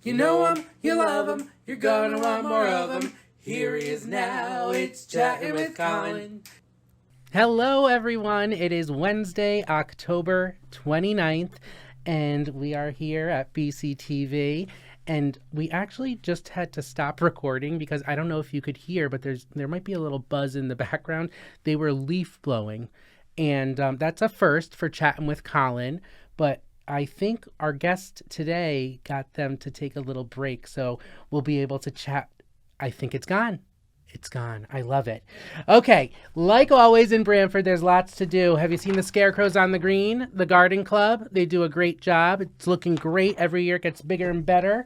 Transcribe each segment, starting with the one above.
You know him, you love him, you're gonna want more of him. Here he is now, it's Chattin' with Colin. Hello, everyone. It is Wednesday, October 29th, and we are here at BCTV. And we actually just had to stop recording because I don't know if you could hear, but there might be a little buzz in the background. They were leaf blowing, and that's a first for Chattin' with Colin. But I think our guest today got them to take a little break, so we'll be able to chat. I think it's gone. It's gone. I love it. Okay, like always in Brantford, there's lots to do. Have you seen the scarecrows on the green? The garden club, they do a great job. It's looking great. Every year it gets bigger and better.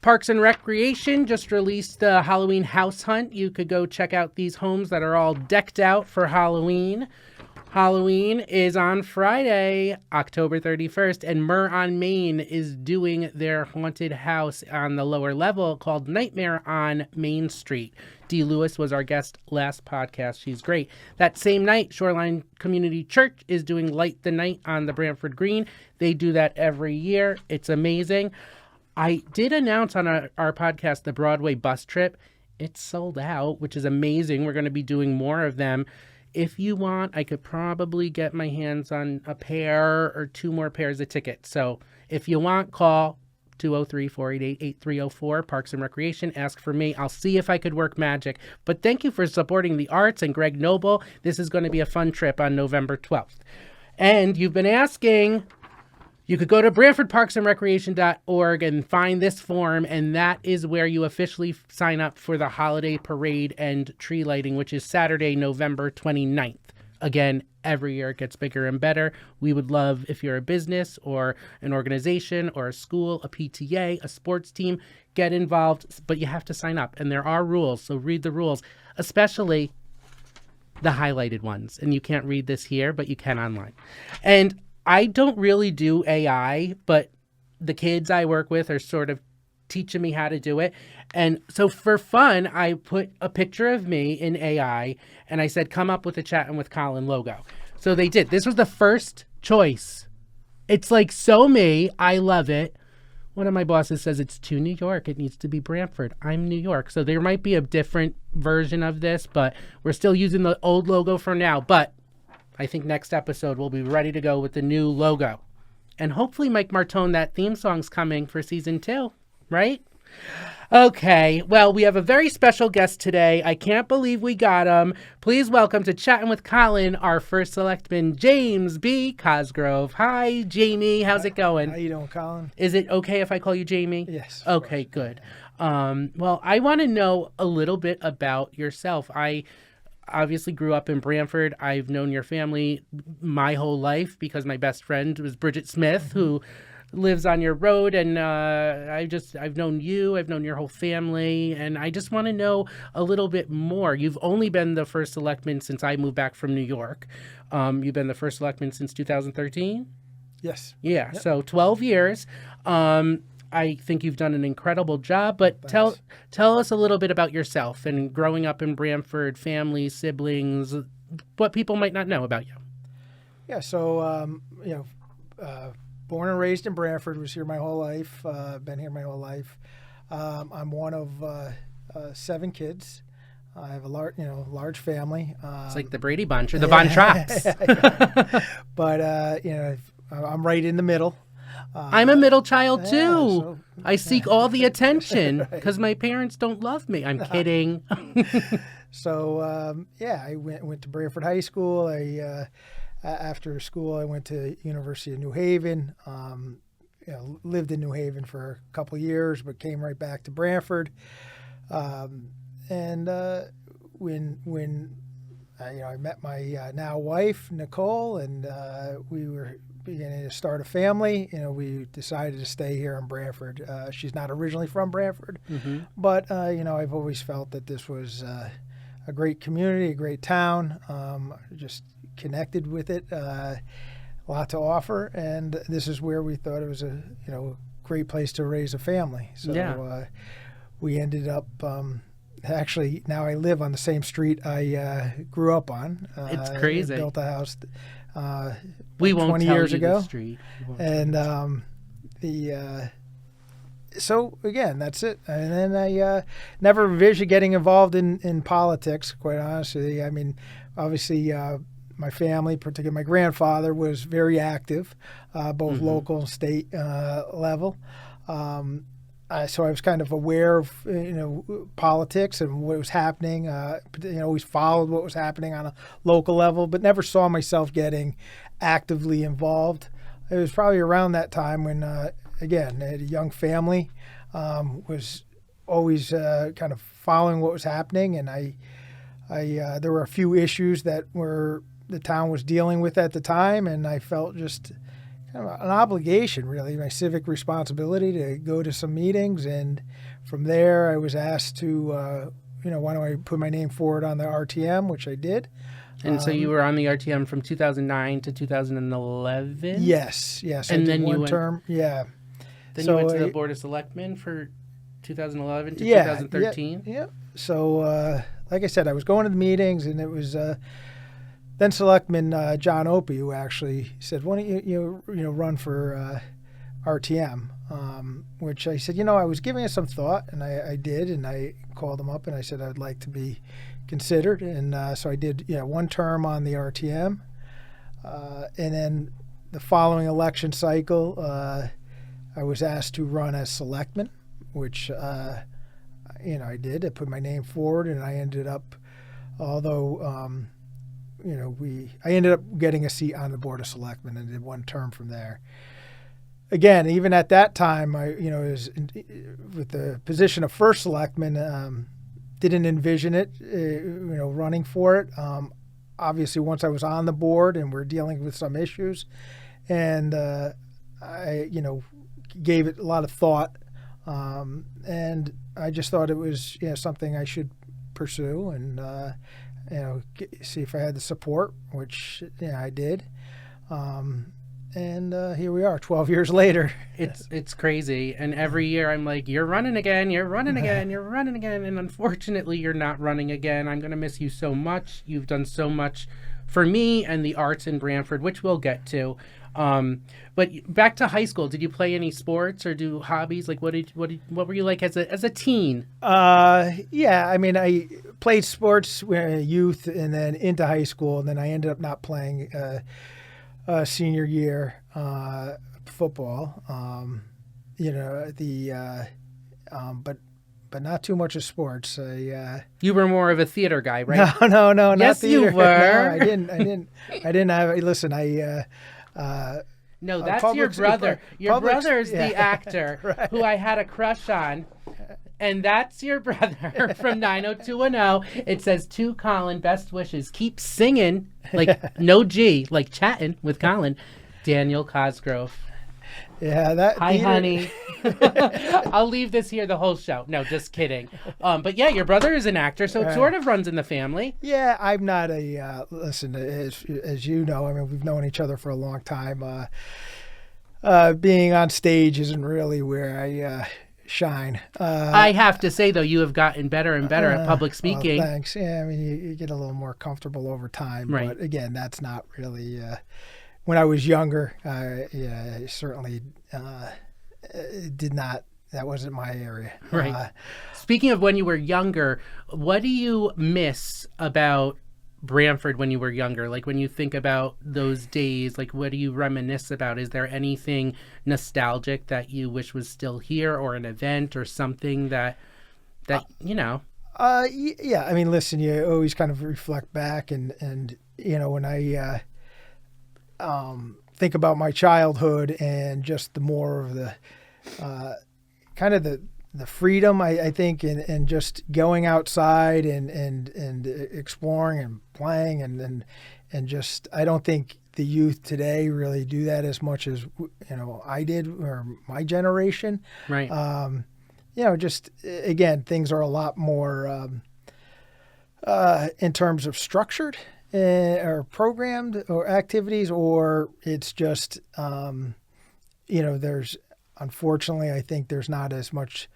Parks and Recreation just released the Halloween house hunt. You could go check out these homes that are all decked out for Halloween. Halloween is on Friday, October 31st, and Myrrh on Main is doing their haunted house on the lower level called Nightmare on Main Street. Dee Lewis was our guest last podcast. She's great. That same night, Shoreline Community Church is doing Light the Night on the Brantford Green. They do that every year. It's amazing. I did announce on our podcast the Broadway bus trip. It's sold out, which is amazing. We're going to be doing more of them. If you want, I could probably get my hands on a pair or two more pairs of tickets. So if you want, call 203-488-8304, Parks and Recreation. Ask for me. I'll see if I could work magic. But thank you for supporting the arts and Greg Noble. This is going to be a fun trip on November 12th. And you've been asking, you could go to BrantfordParksandRecreation.org and find this form, and that is where you officially sign up for the holiday parade and tree lighting, which is Saturday, November 29th. Again, every year it gets bigger and better. We would love if you're a business or an organization or a school, a PTA, a sports team, get involved, but you have to sign up. And there are rules, so read the rules, especially the highlighted ones. And you can't read this here, but you can online. And I don't really do AI, but the kids I work with are sort of teaching me how to do it. And so for fun, I put a picture of me in AI and I said, come up with a Chattin' with Colin logo. So they did. This was the first choice. It's like so me. I love it. One of my bosses says it's too New York. It needs to be Brantford. I'm New York. So there might be a different version of this, but we're still using the old logo for now. But I think next episode we'll be ready to go with the new logo. And hopefully, Mike Martone, that theme song's coming for season 2, right? Okay, well, we have a very special guest today. I can't believe we got him. Please welcome to Chattin' with Colin, our first selectman, James B. Cosgrove. Hi, Jamie. How's it going? How you doing, Colin? Is it okay if I call you Jamie? Yes. Okay, good. Well, I want to know a little bit about yourself. I obviously grew up in Brantford. I've known your family my whole life because my best friend was Bridget Smith, who lives on your road. And I've known you, I've known your whole family, and I just want to know a little bit more. You've only been the first selectman since I moved back from New York. You've been the first selectman since 2013? Yes. Yeah, Yep. So 12 years. I think you've done an incredible job, but Thanks. tell us a little bit about yourself and growing up in Brantford, family, siblings, what people might not know about you. Yeah. So, born and raised in Brantford, was here my whole life. Been here my whole life. I'm one of 7 kids. I have a large family. It's like the Brady Bunch or the Von Trapps. But I'm right in the middle. I'm a middle child too. so- I seek all the attention because my parents don't love me. I'm kidding. So I went to Brantford High School. After school, I went to University of New Haven. Lived in New Haven for a couple years, but came right back to Brantford. When I met my now wife Nicole, and we were beginning to start a family. We decided to stay here in Brantford. She's not originally from Brantford, but I've always felt that this was a great community, a great town. Just connected with it, a lot to offer, and this is where we thought it was a great place to raise a family. So we ended up. Actually, now I live on the same street I grew up on. It's crazy. Built a house we won't 20 tell years you ago. the street. And so again, that's it. And then I never envisioned getting involved in politics, quite honestly. I mean, obviously, my family, particularly my grandfather, was very active, both local and state level. So I was kind of aware of politics and what was happening. Always followed what was happening on a local level, but never saw myself getting actively involved. It was probably around that time when, again, I had a young family, was always kind of following what was happening, and I there were a few issues that the town was dealing with at the time, and I felt just kind of an obligation, really, my civic responsibility to go to some meetings. And from there, I was asked to, why don't I put my name forward on the RTM, which I did. And so you were on the RTM from 2009 to 2011? Yes. And then one term. Yeah. Then you went to the Board of Selectmen for 2011 to 2013? Yeah. So, like I said, I was going to the meetings, and it was then Selectman John Opie who actually said, "Why don't you run for RTM?" Which I said, I was giving it some thought, and I did, and I called him up and I said I'd like to be considered, and so I did one term on the RTM, and then the following election cycle I was asked to run as selectman, which I did. I put my name forward, and I ended up, although I ended up getting a seat on the Board of Selectmen and did one term from there. Again, even at that time, I was with the position of first selectman. Didn't envision it, running for it. Obviously, once I was on the board and we're dealing with some issues, and I, gave it a lot of thought, and I just thought it was something I should pursue, and see if I had the support, which I did. And here we are 12 years later. It's crazy. And every year I'm like, you're running again, you're running again, you're running again. And unfortunately, you're not running again. I'm going to miss you so much. You've done so much for me and the arts in Brantford, which we'll get to. But back to high school, did you play any sports or do hobbies? Like what were you like as a teen? Yeah, I mean, I played sports when I was youth and then into high school, and then I ended up not playing senior year football. But not too much of sports. You were more of a theater guy, right? No, not yes, theater. You were. No, I didn't have. Listen, no, that's your brother. Your brother's the actor right. who I had a crush on. And that's your brother from 90210. It says, to Colin, best wishes. Keep singing, like no G, like chatting with Colin. Daniel Cosgrove. Yeah, that. Hi, honey. I'll leave this here the whole show. No, just kidding. But yeah, your brother is an actor, so it sort of runs in the family. Yeah, I'm not a. Listen, as you know, I mean, we've known each other for a long time. Being on stage isn't really where I shine. I have to say, though, you have gotten better and better at public speaking. Well, thanks. Yeah, I mean, you get a little more comfortable over time. Right. But again, that's not really. When I was younger, I certainly did not. That wasn't my area. Right. Speaking of when you were younger, what do you miss about Brantford when you were younger? Like when you think about those days, like what do you reminisce about? Is there anything nostalgic that you wish was still here, or an event or something that Yeah, I mean, listen, you always kind of reflect back, and when I think about my childhood and just the more of the kind of the freedom, I think, and just going outside and exploring and playing and just, I don't think the youth today really do that as much as I did, or my generation. Right. Just again, things are a lot more in terms of structured or programmed or activities, or it's just there's, unfortunately, I think there's not as much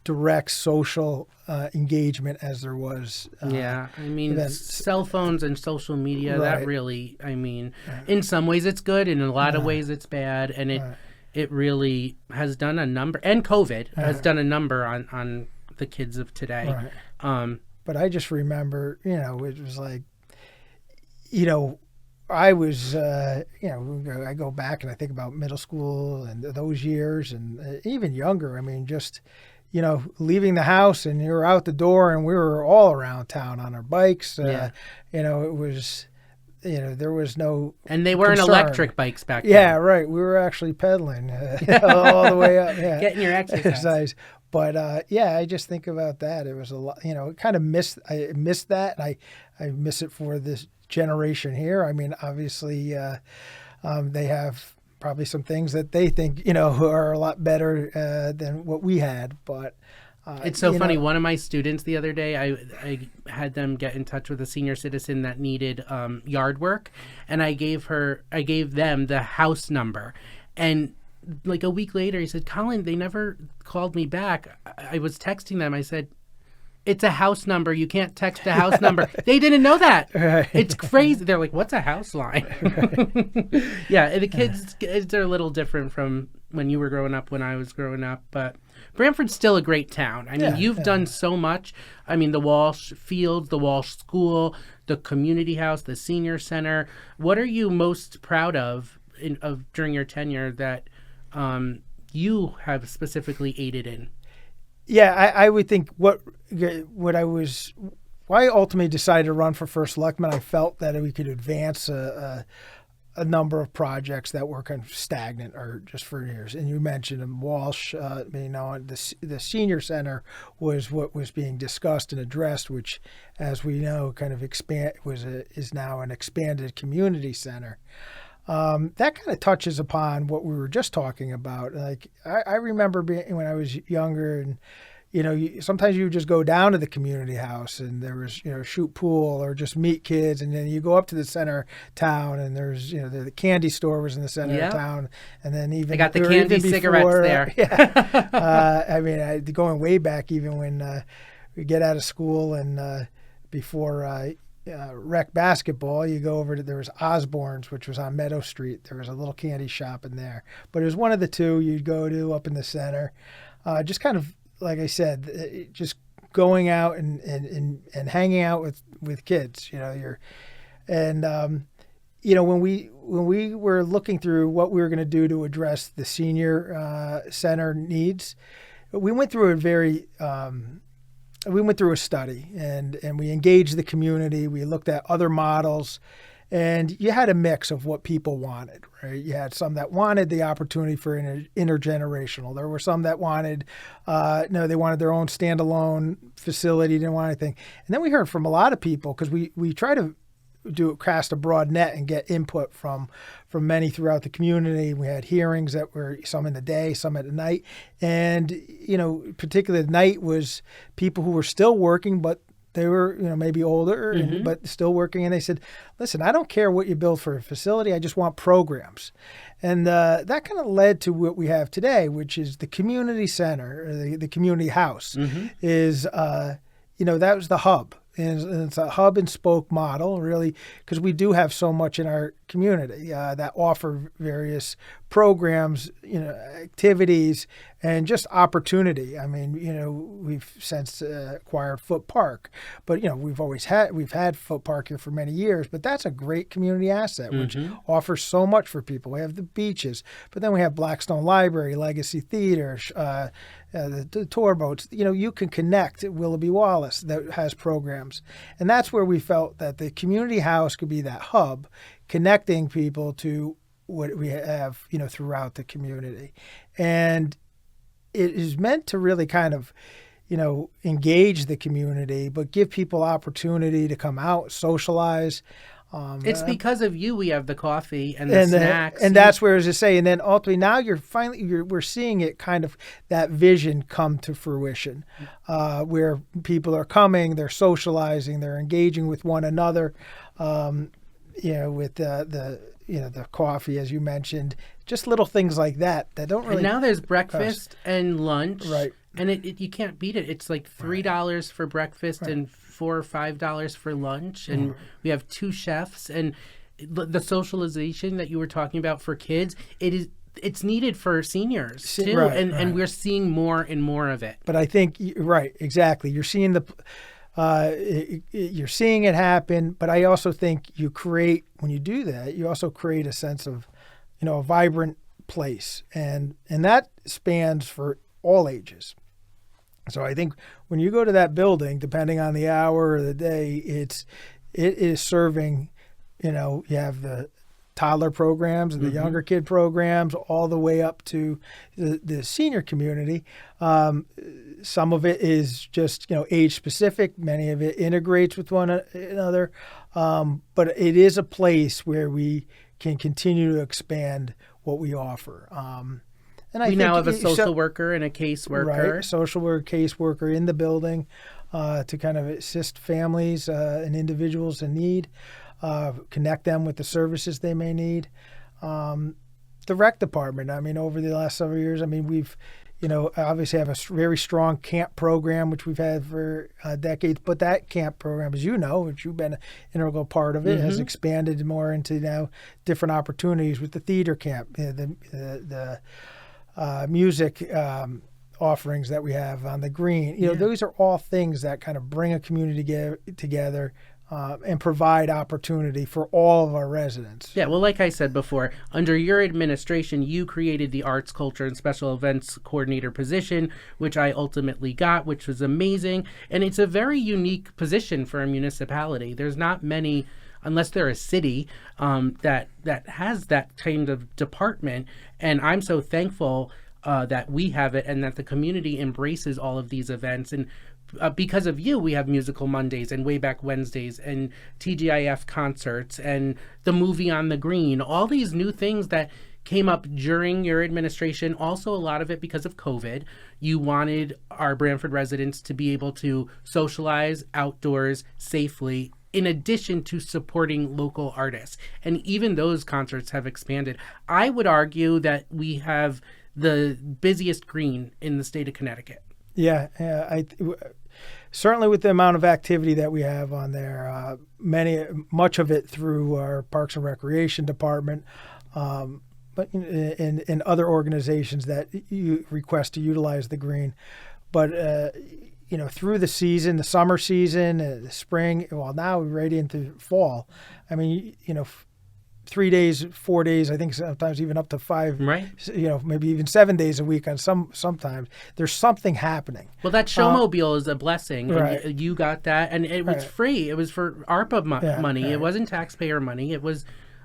direct social engagement as there was. I mean, cell phones and social media, right. that really, I mean, in some ways it's good, in a lot of ways it's bad, and it really has done a number, and COVID has done a number on the kids of today. Right. But I just remember, it was like, I was, I go back and I think about middle school and those years and even younger. I mean, just, leaving the house and you were out the door and we were all around town on our bikes. It was, there was no And they weren't concern. electric bikes back then. Yeah, right. We were actually pedaling all the way up. Yeah. Getting your exercise. But I just think about that. It was a lot, kind of I missed that. And I miss it for this generation here. I mean, obviously, they have probably some things that they think, are a lot better than what we had. But it's so funny. One of my students the other day, I had them get in touch with a senior citizen that needed yard work, and I gave them the house number, and like a week later, he said, "Colin, they never called me back. I was texting them. I said, it's a house number. You can't text a house number." They didn't know that. Right. It's crazy. They're like, "What's a house line?" Right. Yeah, the kids are a little different from when you were growing up, when I was growing up. But Brantford's still a great town. I mean, you've done so much. I mean, the Walsh Fields, the Walsh School, the community house, the senior center. What are you most proud of during your tenure that you have specifically aided in? Yeah, I would think why I ultimately decided to run for first selectman. I felt that we could advance a number of projects that were kind of stagnant or just for years. And you mentioned in Walsh, the senior center was what was being discussed and addressed, which, as we know, kind of is now an expanded community center. That kind of touches upon what we were just talking about. Like I remember when I was younger, and sometimes you would just go down to the community house, and there was shoot pool or just meet kids, and then you go up to the center town, and there's the candy store was in the center of town, and then even I got the candy cigarettes there. Yeah, I mean, going way back, even when we get out of school and before. Rec basketball, you go over to, there was Osborne's, which was on Meadow Street. There was a little candy shop in there, but it was one of the two you'd go to up in the center. Just kind of, like I said, just going out and hanging out with kids, when we were looking through what we were going to do to address the senior center needs, we went through a study and we engaged the community. We looked at other models, and you had a mix of what people wanted, right? You had some that wanted the opportunity for intergenerational. There were some that wanted, they wanted their own standalone facility, didn't want anything. And then we heard from a lot of people, because we try to cast a broad net and get input from many throughout the community. We had hearings that were some in the day, some at night. And, particularly at night was people who were still working, but they were, maybe older, but still working. And they said, listen, I don't care what you build for a facility. I just want programs. And that kind of led to what we have today, which is the community center, or the community house is, that was the hub. And it's a hub and spoke model, really, because we do have so much in our community that offer various programs, activities, and just opportunity. I mean, we've since acquired Foot Park, but we've had Foot Park here for many years. But that's a great community asset, which offers so much for people. We have the beaches, but then we have Blackstone Library, Legacy Theater, the tour boats. You can connect at Willoughby Wallace that has programs, and that's where we felt that the community house could be that hub, connecting people to what we have, throughout the community. And it is meant to really kind of, engage the community, but give people opportunity to come out, socialize. It's because of you we have the coffee and the snacks. And that's where, as I say, and then ultimately now we're seeing it kind of, that vision come to fruition, where people are coming, they're socializing, they're engaging with one another, with the coffee, as you mentioned, just little things like that don't really. And now there's breakfast and lunch, right? And you can't beat it. It's like $3 for breakfast and $4 or $5 for lunch, and we have 2 chefs. And the socialization that you were talking about for kids, it's needed for seniors too, Right, and we're seeing more and more of it. But I think right, exactly. You're seeing you're seeing it happen. But I also think when you do that, you also create a sense of, a vibrant place, and that spans for all ages. So I think when you go to that building, depending on the hour or the day, it is serving. You have the toddler programs and the younger kid programs, all the way up to the senior community. Some of it is just age specific. Many of it integrates with one another. But it is a place where we can continue to expand what we offer. And we now have a social worker and a caseworker. Right, social worker, caseworker in the building to kind of assist families and individuals in need, connect them with the services they may need. The rec department, over the last several years, we've, obviously have a very strong camp program, which we've had for decades. But that camp program, as which you've been an integral part of it, has expanded more into now different opportunities with the theater camp, the music offerings that we have on the green. Those are all things that kind of bring a community together and provide opportunity for all of our residents. Yeah, well, like I said before, under your administration, you created the Arts, Culture, and Special Events Coordinator position, which I ultimately got, which was amazing. And it's a very unique position for a municipality. There's not many, unless they're a city, that has that kind of department. And I'm so thankful that we have it and that the community embraces all of these events. And because of you, we have Musical Mondays and Wayback Wednesdays and TGIF concerts and the movie on the green, all these new things that came up during your administration. Also, a lot of it because of COVID. You wanted our Branford residents to be able to socialize outdoors safely, in addition to supporting local artists. And even those concerts have expanded. I would argue that we have the busiest green in the state of Connecticut. Yeah, certainly with the amount of activity that we have on there, much of it through our Parks and Recreation Department, but in other organizations that you request to utilize the green. But through the season, the summer season, the spring, well, now we're right into fall. 3 days, 4 days, I think sometimes even up to 5, right? Maybe even 7 days a week on sometimes. There's something happening. Well, that showmobile is a blessing. Right. And you got that, and it was free. It was for ARPA money. Right. It wasn't taxpayer money. It was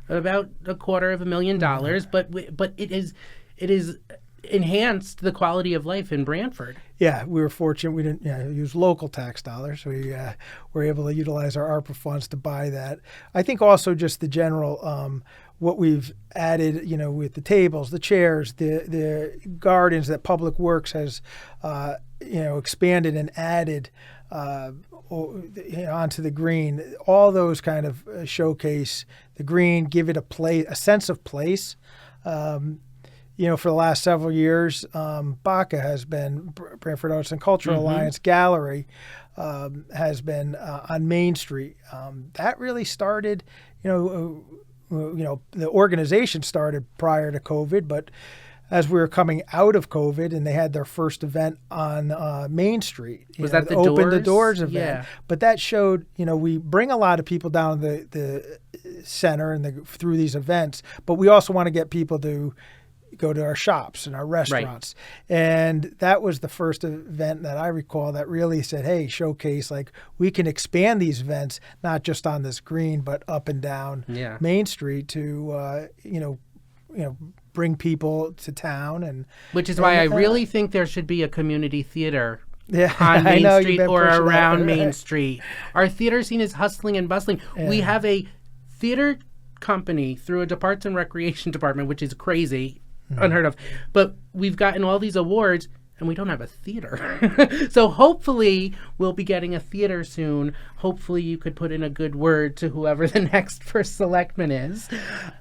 about $250,000, but it is enhanced the quality of life in Brantford. Yeah, we were fortunate. We didn't use local tax dollars. We were able to utilize our ARPA funds to buy that. I think also just the general what we've added, with the tables, the chairs, the gardens that Public Works has, expanded and added onto the green. All those kind of showcase the green, give it a sense of place. For the last several years, BACA has been, Brantford Arts and Cultural Alliance Gallery has been on Main Street. That really started, the organization started prior to COVID, but as we were coming out of COVID and they had their first event on Main Street. Was that the Open Doors? the Doors event. Yeah. But that showed, we bring a lot of people down the center and through these events, but we also want to get people to go to our shops and our restaurants. Right. And that was the first event that I recall that really said, hey, showcase, we can expand these events, not just on this green, but up and down Main Street to, bring people to town. Which is why I really think there should be a community theater Yeah, on I Main know, Street you've been or pushing around that. Main Street. Our theater scene is hustling and bustling. Yeah. We have a theater company through a Parks and Recreation Department, which is crazy, unheard of. But we've gotten all these awards, and we don't have a theater. So hopefully we'll be getting a theater soon. Hopefully you could put in a good word to whoever the next first selectman is.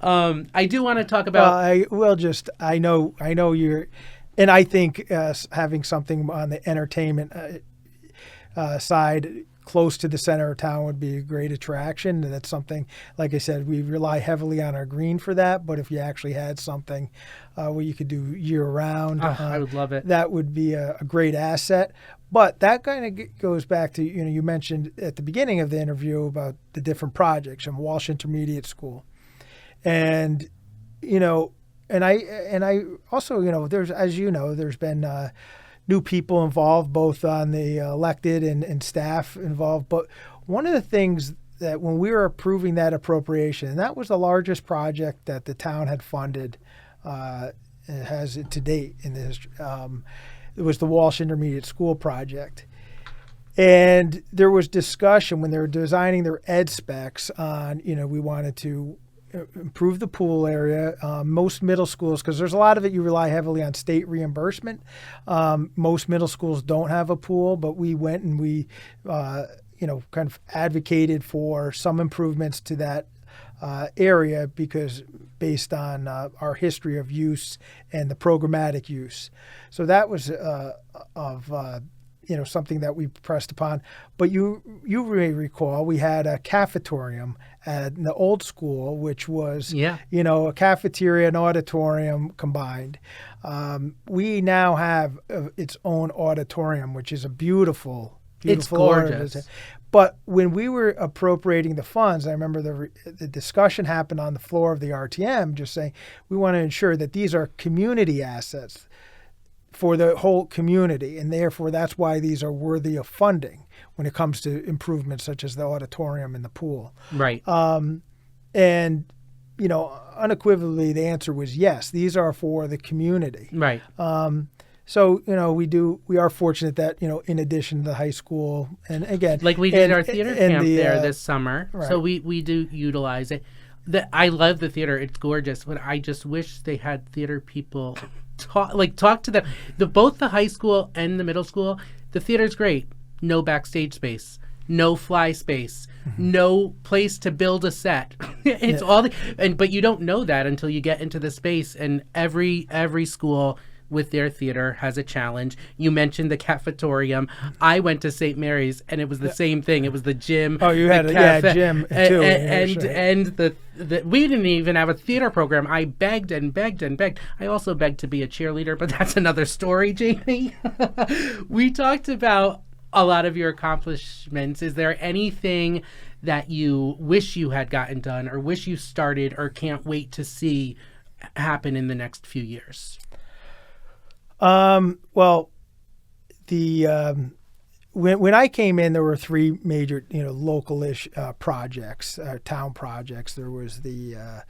I do want to talk about... I know you're... And I think having something on the entertainment side close to the center of town would be a great attraction. And that's something, like I said, we rely heavily on our green for that. But if you actually had something where you could do year round, I would love it. That would be a great asset. But that kind of goes back to, you mentioned at the beginning of the interview about the different projects and Walsh Intermediate School. And, and I also, there's, as there's been new people involved, both on the elected and staff involved. But one of the things that when we were approving that appropriation, and that was the largest project that the town had funded, has to date in the history, it was the Walsh Intermediate School project. And there was discussion when they were designing their ed specs on, we wanted to improve the pool area. Most middle schools, because there's a lot of it, you rely heavily on state reimbursement. Most middle schools don't have a pool, but we went and we, kind of advocated for some improvements to that area because based on our history of use and the programmatic use. So that was something that we pressed upon. But you may recall we had a cafetorium at the old school, which was, a cafeteria and auditorium combined. We now have its own auditorium, which is a beautiful it's gorgeous. But when we were appropriating the funds, I remember the discussion happened on the floor of the RTM, just saying we want to ensure that these are community assets for the whole community, and therefore that's why these are worthy of funding when it comes to improvements such as the auditorium and the pool. Right. And unequivocally the answer was yes, these are for the community. Right. So, we are fortunate that, in addition to the high school, and again, like we did our theater camp there this summer. Right. So we do utilize it. I love the theater. It's gorgeous, but I just wish they had theater people talk to them. Both the high school and the middle school, the theater's great. No backstage space, no fly space, no place to build a set. It's but you don't know that until you get into the space, and every school with their theater has a challenge. You mentioned the cafetorium. I went to St. Mary's and it was the same thing. It was the gym. Oh, you had a gym too. And we didn't even have a theater program. I begged and begged and begged. I also begged to be a cheerleader, but that's another story, Jamie. We talked about a lot of your accomplishments. Is there anything that you wish you had gotten done or wish you started or can't wait to see happen in the next few years? Well, when I came in, there were three major, local-ish projects, town projects. There was the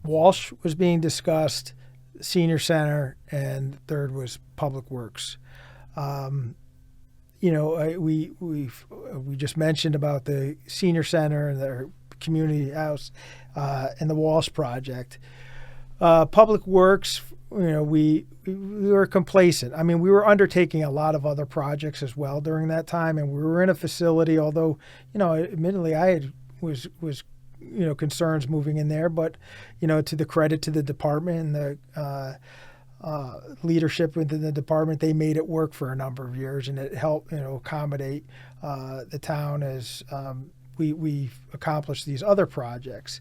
Walsh was being discussed, Senior Center, and third was Public Works. We just mentioned about the Senior Center and their community house and the Walsh project. Public Works, we were complacent. I mean, we were undertaking a lot of other projects as well during that time, and we were in a facility. Although, admittedly, I was concerns moving in there, but to the credit to the department and the leadership within the department, they made it work for a number of years, and it helped accommodate the town as we accomplished these other projects.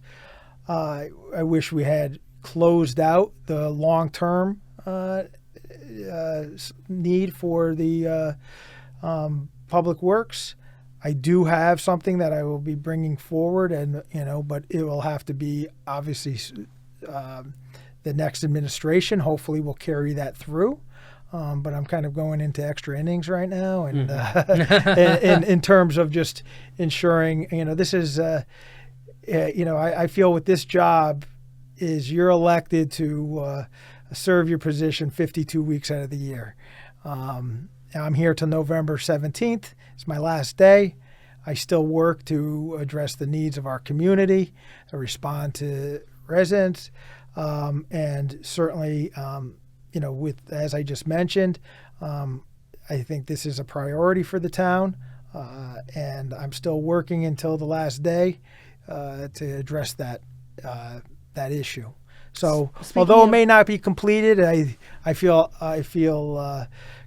I wish we had closed out the long-term need for the Public Works. I do have something that I will be bringing forward, and but it will have to be obviously the next administration. Hopefully, will carry that through. But I'm kind of going into extra innings right now, and in terms of just ensuring, this is, I feel with this job is you're elected to serve your position 52 weeks out of the year. I'm here till November 17th. It's my last day. I still work to address the needs of our community, to respond to residents, and certainly, with, as I just mentioned, I think this is a priority for the town, and I'm still working until the last day to address that issue. So, although it may not be completed, I feel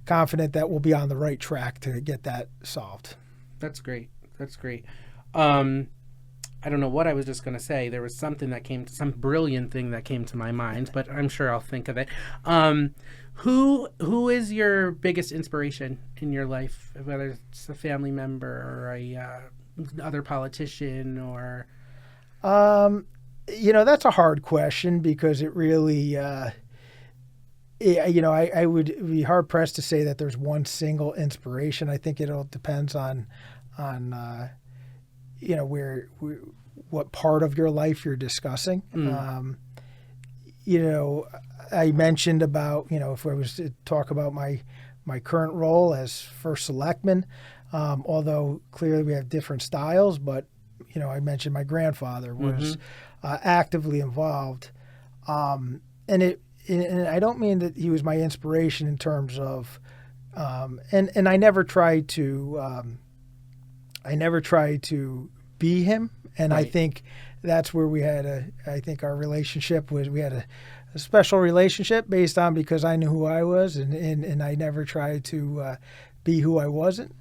confident that we'll be on the right track to get that solved. That's great. That's great. I don't know what I was just going to say. There was something that some brilliant thing that came to my mind, but I'm sure I'll think of it. Who is your biggest inspiration in your life, whether it's a family member or a other politician or? That's a hard question because it really, I would be hard pressed to say that there's one single inspiration. I think it all depends on what part of your life you're discussing. I mentioned about, if I was to talk about my current role as first selectman, although clearly we have different styles, but, I mentioned my grandfather was actively involved. And I don't mean that he was my inspiration in terms of, and I never tried to be him. And right. I think that's where we had I think our relationship was, we had a special relationship based on because I knew who I was and I never tried to be who I wasn't.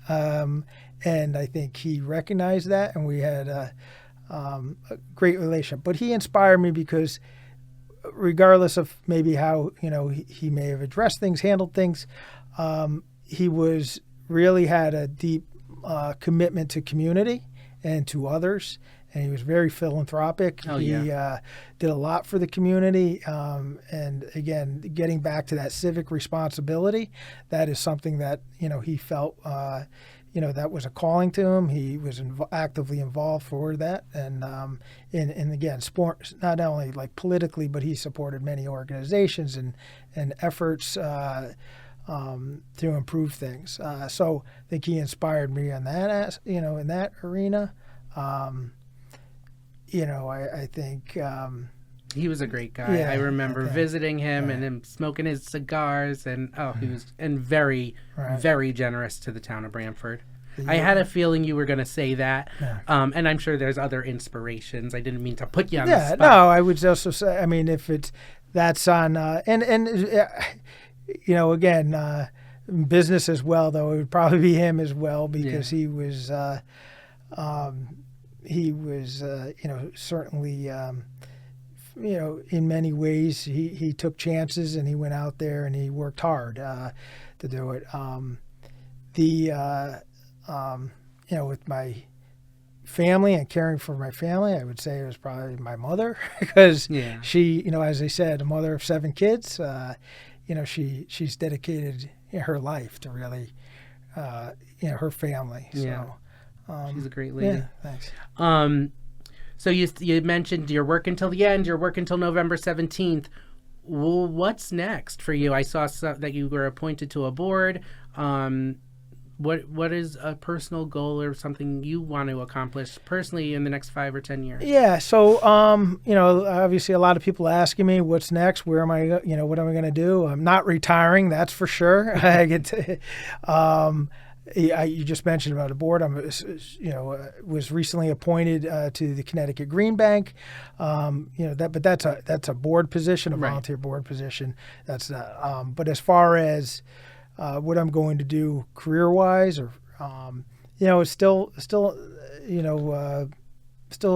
And I think he recognized that and we had a great relationship. But he inspired me because regardless of maybe how, he may have addressed things, handled things, he really had a deep commitment to community and to others. And he was very philanthropic. He did a lot for the community. And again, getting back to that civic responsibility, that is something that, he felt, that was a calling to him. He was actively involved for that. And again, sport, not only like politically, but he supported many organizations and efforts to improve things. So I think he inspired me on that, in that arena. I think he was a great guy. Yeah, I remember visiting him and him smoking his cigars, and he was very, very generous to the town of Brantford. Yeah. I had a feeling you were going to say that, and I'm sure there's other inspirations. I didn't mean to put you on the spot. No, I would also say, I mean, if that's on, again, business as well, though, it would probably be him as well because he was certainly, in many ways, he took chances and he went out there and he worked hard to do it. With my family and caring for my family, I would say it was probably my mother because she, as I said, a mother of 7 kids, she's dedicated her life to really, her family. Yeah. So. She's a great lady. Yeah, thanks. So you mentioned you're working till the end. You're working till November 17th. Well, what's next for you? I saw that you were appointed to a board. What is a personal goal or something you want to accomplish personally in the next 5 or 10 years? Yeah. So, obviously a lot of people asking me what's next. Where am I? What am I going to do? I'm not retiring. That's for sure. I get to. You just mentioned about a board. Was recently appointed to the Connecticut Green Bank. But that's a board position, a volunteer board position. That's but as far as what I'm going to do career-wise, or still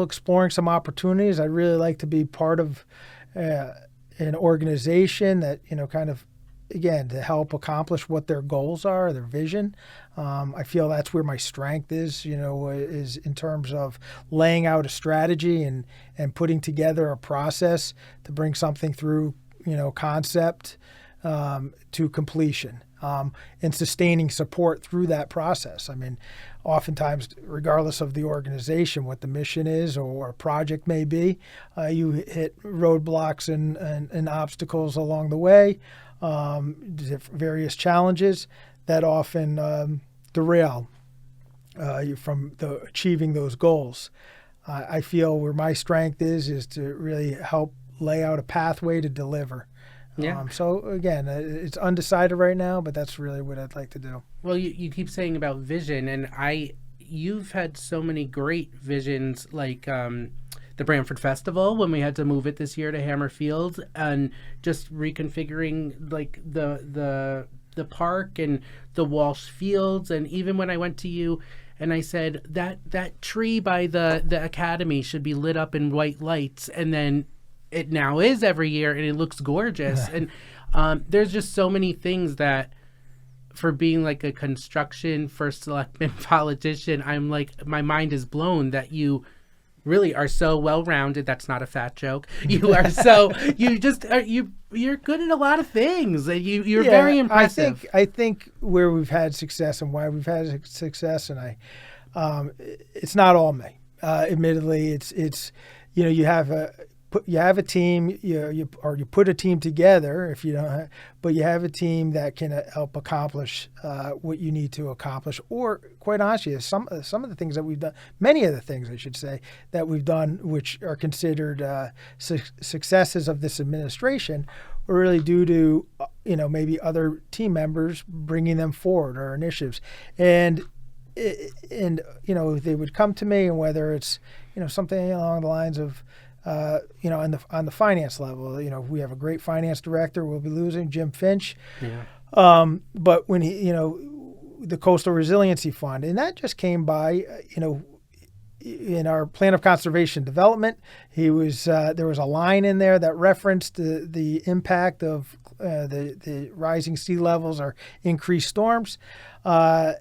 exploring some opportunities. I'd really like to be part of an organization that kind of. Again, to help accomplish what their goals are, their vision. I feel that's where my strength is in terms of laying out a strategy and putting together a process to bring something through, concept to completion and sustaining support through that process. I mean, oftentimes, regardless of the organization, what the mission is or a project may be, you hit roadblocks and obstacles along the way. Various challenges that often derail you from achieving those goals. I feel where my strength is to really help lay out a pathway to deliver. Yeah. So again, it's undecided right now, but that's really what I'd like to do. Well, you keep saying about vision, and you've had so many great visions, like the Brantford Festival when we had to move it this year to Hammer Field, and just reconfiguring like the park and the Walsh Fields, and even when I went to you And I said that tree by the academy should be lit up in white lights, and then it now is every year, and it looks gorgeous. And there's just so many things that, for being like a construction first selectman politician, I'm like, my mind is blown that you really are so well-rounded. That's not a fat joke. You are so, you just are, you're good at a lot of things. You're very impressive. I think where we've had success and why we've had success, and it's not all me. Admittedly, it's you have a team, you put a team together if you don't, but you have a team that can help accomplish what you need to accomplish. Or quite honestly, some of the things that we've done, many of the things I should say that we've done, which are considered successes of this administration, were really due to maybe other team members bringing them forward or initiatives, and they would come to me, and whether it's something along the lines of on the finance level, we have a great finance director. We'll be losing Jim Finch. Yeah. But when the Coastal Resiliency Fund, and that just came by, in our plan of conservation development, there was a line in there that referenced the impact of the rising sea levels or increased storms. At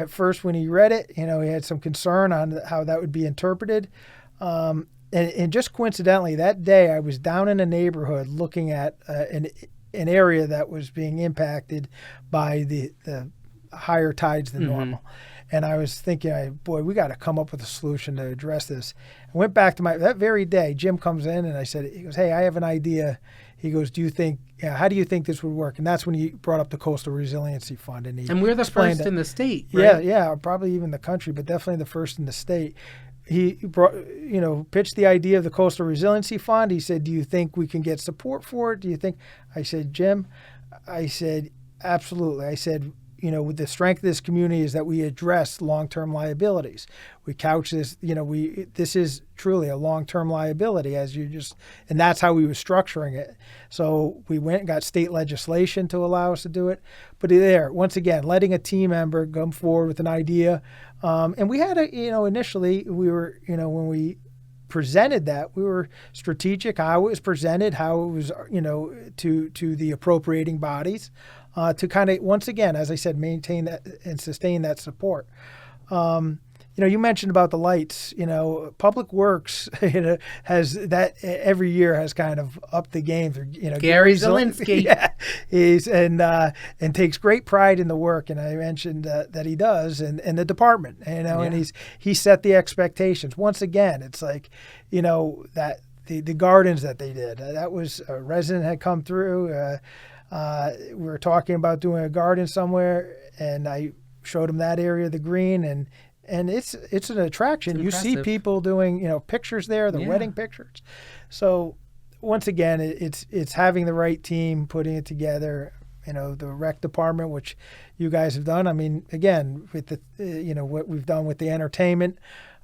first when he read it, he had some concern on how that would be interpreted. And just coincidentally, that day I was down in a neighborhood looking at an area that was being impacted by the higher tides than normal. And I was thinking, boy, we got to come up with a solution to address this. I went back to that very day. Jim comes in and he goes, hey, I have an idea. He goes, how do you think this would work? And that's when he brought up the Coastal Resiliency Fund. And we're the first in the state, right? Yeah, probably even the country, but definitely the first in the state. He brought, pitched the idea of the Coastal Resiliency Fund. He said, do you think we can get support for it? Do you think? I said, Jim, absolutely. I said, with the strength of this community is that we address long-term liabilities. We couch this, this is truly a long-term liability and that's how we were structuring it. So we went and got state legislation to allow us to do it. But once again, letting a team member come forward with an idea. And we had initially we were, when we presented that, we were strategic how it was presented, how it was, to the appropriating bodies, to kind of, once again, as I said, maintain that and sustain that support. You mentioned about the lights. Public Works has that every year has kind of upped the game. Gary Zielinski, and takes great pride in the work. And I mentioned that he does, and the department. And he set the expectations. Once again, it's like that the gardens that they did. That was a resident had come through. We were talking about doing a garden somewhere, and I showed him that area of the green, and it's an attraction. You see people doing pictures there, the wedding pictures. So once again, it's having the right team, putting it together. The rec department, which you guys have done. I mean, again, with the what we've done with the entertainment.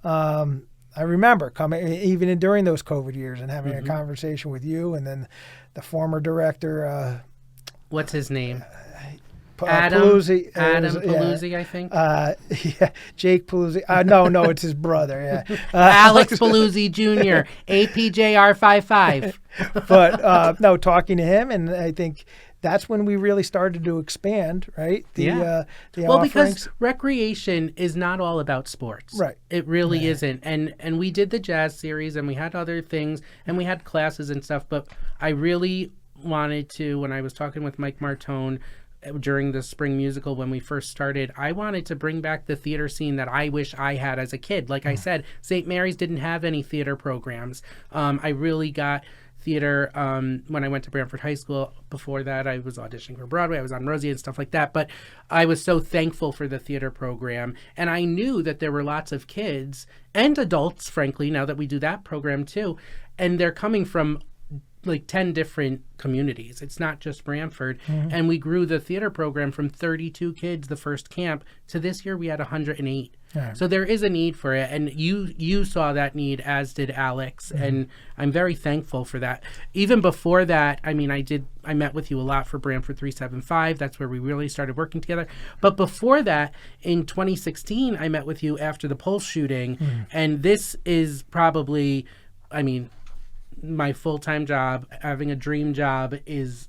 I remember coming even during those COVID years and having a conversation with you, and then the former director. What's his name? Adam Paluzzi. Adam Paluzzi, I think. Jake Paluzzi. No, it's his brother. Yeah. Alex Paluzzi Jr., APJR55. But no, talking to him, and I think that's when we really started to expand, right? The offerings. Because recreation is not all about sports. Right. It really isn't. And we did the jazz series, and we had other things, and we had classes and stuff, but I really wanted to, when I was talking with Mike Martone during the spring musical when we first started, I wanted to bring back the theater scene that I wish I had as a kid. Like I said, St. Mary's didn't have any theater programs. I really got theater when I went to Brantford High School. Before that, I was auditioning for Broadway. I was on Rosie and stuff like that. But I was so thankful for the theater program. And I knew that there were lots of kids and adults, frankly, now that we do that program too. And they're coming from like 10 different communities. It's not just Brantford. And we grew the theater program from 32 kids the first camp to this year we had 108. Yeah. So there is a need for it, and you saw that need, as did Alex, and I'm very thankful for that. Even before that, I mean, I met with you a lot for Brantford 375. That's where we really started working together. But before that, in 2016, I met with you after the Pulse shooting, and this is probably, I mean, my full-time job. Having a dream job is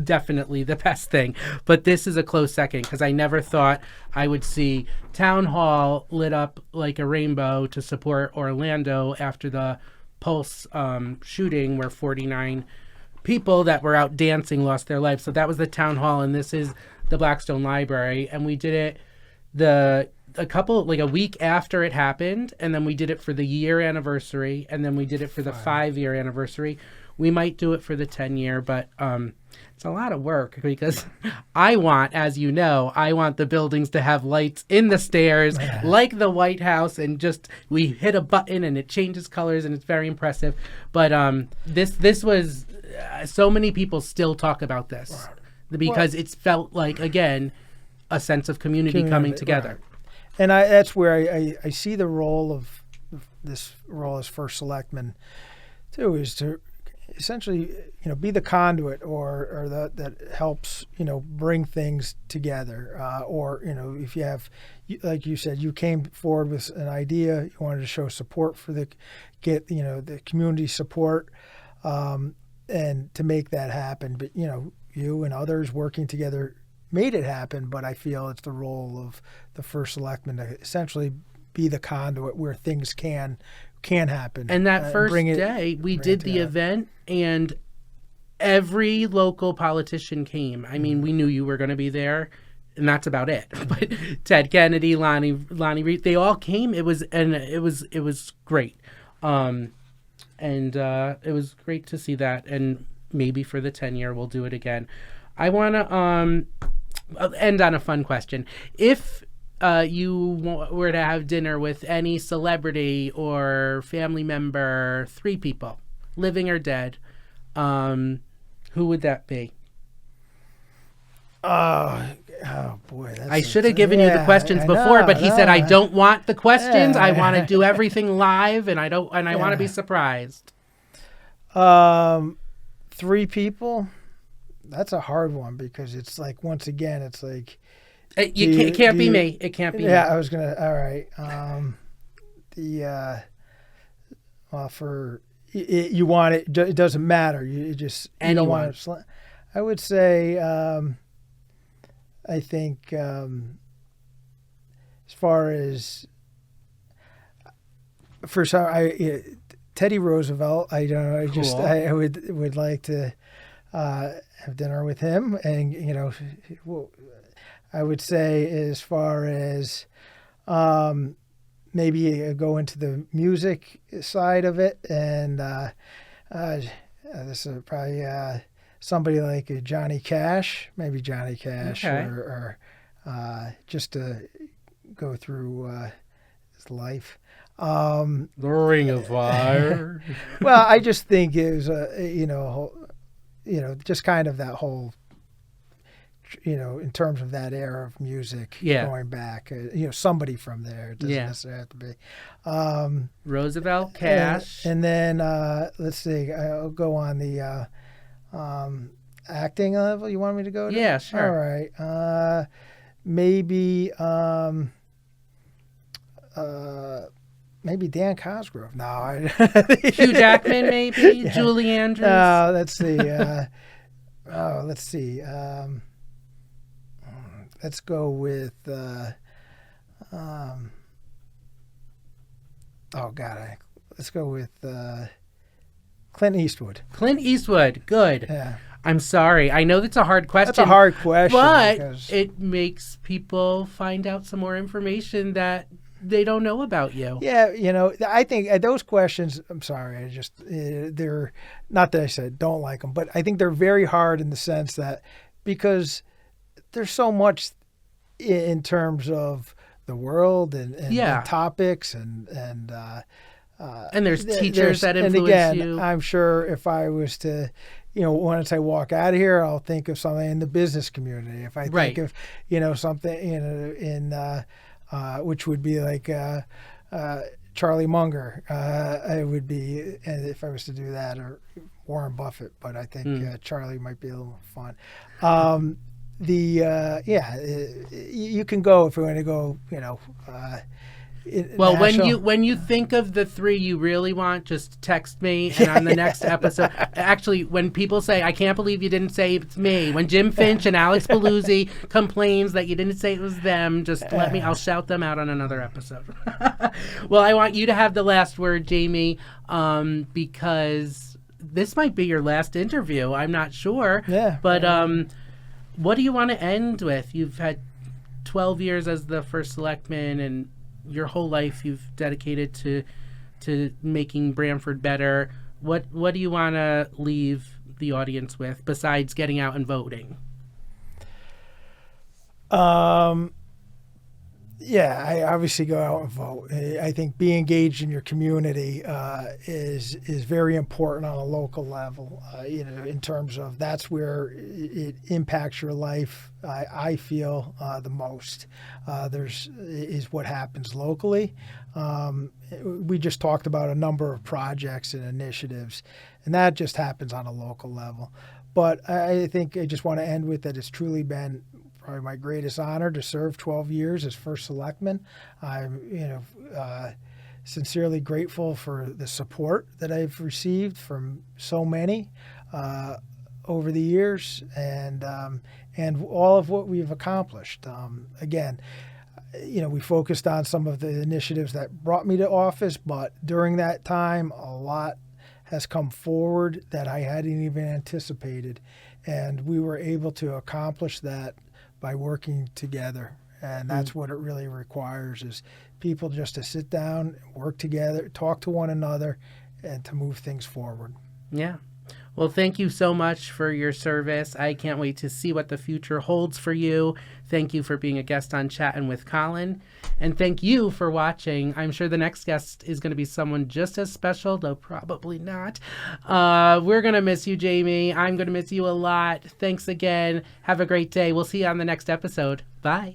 definitely the best thing, but this is a close second, because I never thought I would see Town Hall lit up like a rainbow to support Orlando after the Pulse shooting, where 49 people that were out dancing lost their lives. So that was the Town Hall, and this is the Blackstone Library, and we did it a week after it happened, and then we did it for the year anniversary, and then we did it for the 5-year anniversary. We might do it for the 10-year, but it's a lot of work, because I want the buildings to have lights in the stairs like the White House, and just we hit a button and it changes colors, and it's very impressive. But this was so many people still talk about this because it's felt like, again, a sense of community coming together. Right. And that's where I see the role of this role as first selectman too, is to essentially, be the conduit or that helps, bring things together. Or, if you have, like you said, you came forward with an idea, you wanted to show support for the community support, and to make that happen. But, you and others working together made it happen. But I feel it's the role of the first selectman to essentially be the conduit where things can happen. And that first day, we did the event, and every local politician came. I mean, we knew you were going to be there, and that's about it. But Ted Kennedy, Lonnie Reed, they all came. It was great, and it was great to see that. And maybe for the 10-year, we'll do it again. I want to end on a fun question. If you were to have dinner with any celebrity or family member, 3 people, living or dead, who would that be? Oh boy! I should have given you the questions before, but he said I don't want the questions. I want to do everything live, and I want to be surprised. 3 people. That's a hard one, because it's like, once again, it's like. It can't be me. It can't be me. Yeah, I was gonna. All right. You want it. It doesn't matter. You just don't want it. I would say. I think as far as Teddy Roosevelt. I don't know. Cool. I would like to have dinner with him, and I would say, as far as maybe go into the music side of it, and this is probably somebody like Johnny Cash, Okay. or just to go through his life. The Ring of Fire. Well, I just think it was just kind of that whole. In terms of that era of music, going back, somebody from there. It doesn't necessarily have to be. Roosevelt, Cash. And then, let's see, I'll go on the acting level. You want me to go to? Yeah, sure. All right. Maybe Dan Cosgrove. No. Hugh Jackman, maybe? Yeah. Julie Andrews? Let's see. Let's see. Let's go with. Let's go with Clint Eastwood. Clint Eastwood, good. Yeah. I'm sorry. I know that's a hard question. That's a hard question. But it makes people find out some more information that they don't know about you. Yeah, I think those questions, I'm sorry, they're, not that I said don't like them, but I think they're very hard in the sense that, because there's so much in terms of the world and topics and there's teachers that influence you. I'm sure if I was to, once I walk out of here, I'll think of something in the business community. If I think of, something in which would be like Charlie Munger. I would be, if I was to do that, or Warren Buffett, but I think Charlie might be a little more fun. You can go if you want to go, Well, national. when you think of the three you really want, just text me, and on the next episode, actually, when people say, "I can't believe you didn't say it's me," when Jim Finch and Alex Paluzzi complains that you didn't say it was them, just let me. I'll shout them out on another episode. Well, I want you to have the last word, Jamie, because this might be your last interview. I'm not sure. Yeah. But what do you want to end with? You've had 12 years as the first selectman, and your whole life you've dedicated to making Brantford better. What do you want to leave the audience with besides getting out and voting? Yeah, I obviously go out and vote. I think being engaged in your community is very important on a local level. In terms of that's where it impacts your life. I feel the most. Is what happens locally. We just talked about a number of projects and initiatives, and that just happens on a local level. But I think I just want to end with that. It's truly been probably my greatest honor to serve 12 years as first selectman. I'm, sincerely grateful for the support that I've received from so many over the years, and all of what we've accomplished. Again, we focused on some of the initiatives that brought me to office, but during that time, a lot has come forward that I hadn't even anticipated, and we were able to accomplish that by working together. And that's what it really requires, is people just to sit down, work together, talk to one another, and to move things forward. Yeah. Well, thank you so much for your service. I can't wait to see what the future holds for you. Thank you for being a guest on Chattin' with Colin. And thank you for watching. I'm sure the next guest is going to be someone just as special, though probably not. We're going to miss you, Jamie. I'm going to miss you a lot. Thanks again. Have a great day. We'll see you on the next episode. Bye.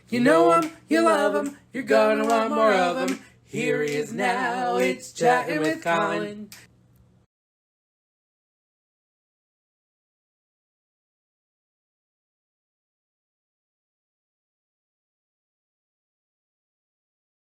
You know him, you love him, you're gonna want more of him. Here he is now, it's Chattin' with Colin.